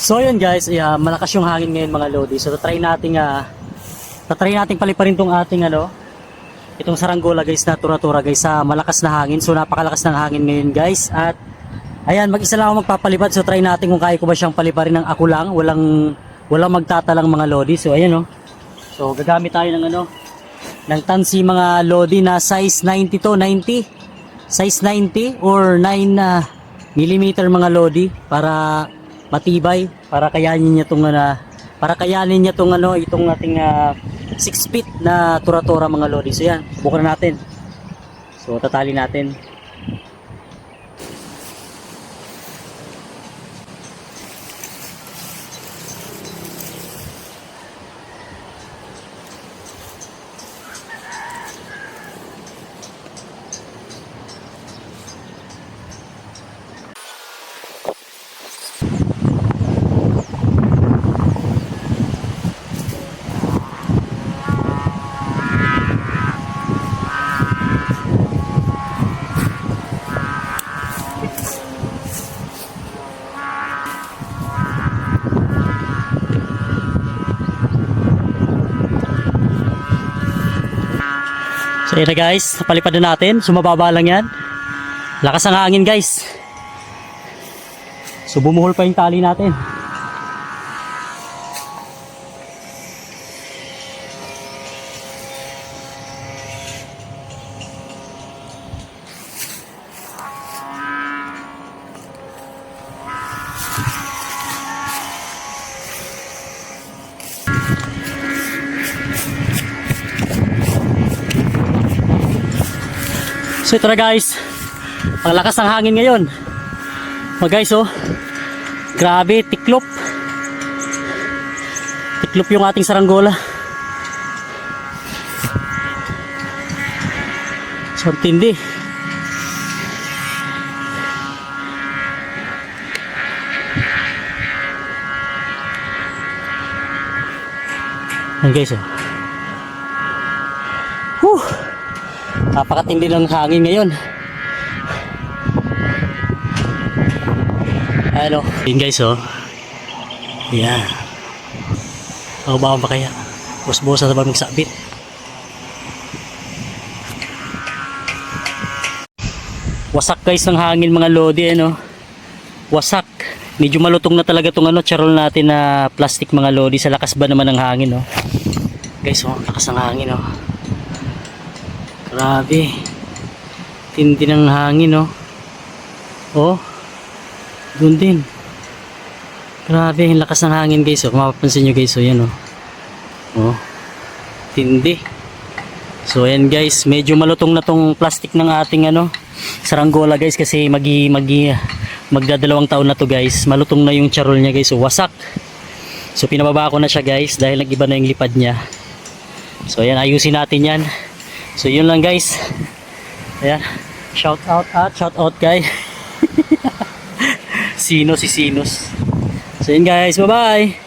So yun guys, malakas yung hangin ngayon mga lodi. So tatry nating paliparin tong ating itong saranggola guys na tura-tura guys sa malakas na hangin. So napakalakas ng hangin ngayon guys. At ayan, mag-isa lang ako magpapalipad. So try natin kung kaya ko ba siyang paliparin ng ako lang. Walang magtatalang mga lodi. So ayan So gagamit tayo ng tansi mga lodi na size 90 to 90. Size 90 or 9 millimeter mga lodi para matibay, para kayanin niya itong ating 6 feet na tura-tura mga lodi. So yan, bukan na natin. So tatali natin. So yun na guys, napalipad na natin. So mababa lang yan. Lakas ang hangin guys. So bumuhol pa yung tali natin. So ito na guys, ang lakas ng hangin ngayon guys. Grabe, tiklop yung ating saranggola. So tindi. Ayan guys napakatindi ng hangin ngayon. Yun guys yan. Bawang pa kaya bus-busa sa baming sabit. Wasak guys ng hangin mga lodi wasak. Medyo malutong na talaga tong charol natin na plastic mga lodi sa lakas ba naman ng hangin guys. Lakas ng hangin grabe, tindi ng hangin doon din. Grabe, ang lakas ng hangin guys kung mapapansin nyo guys yan tindi. So ayan guys, medyo malutong na tong plastic ng ating saranggola guys, kasi magdadalawang taon na to guys. Malutong na yung charol niya guys, wasak. So pinababa ko na siya guys dahil nag-iba na yung lipad niya. So ayan, ayusin natin yan. So yun lang guys. Ayan, shout out guys. Si Sinus. So yun guys, bye bye.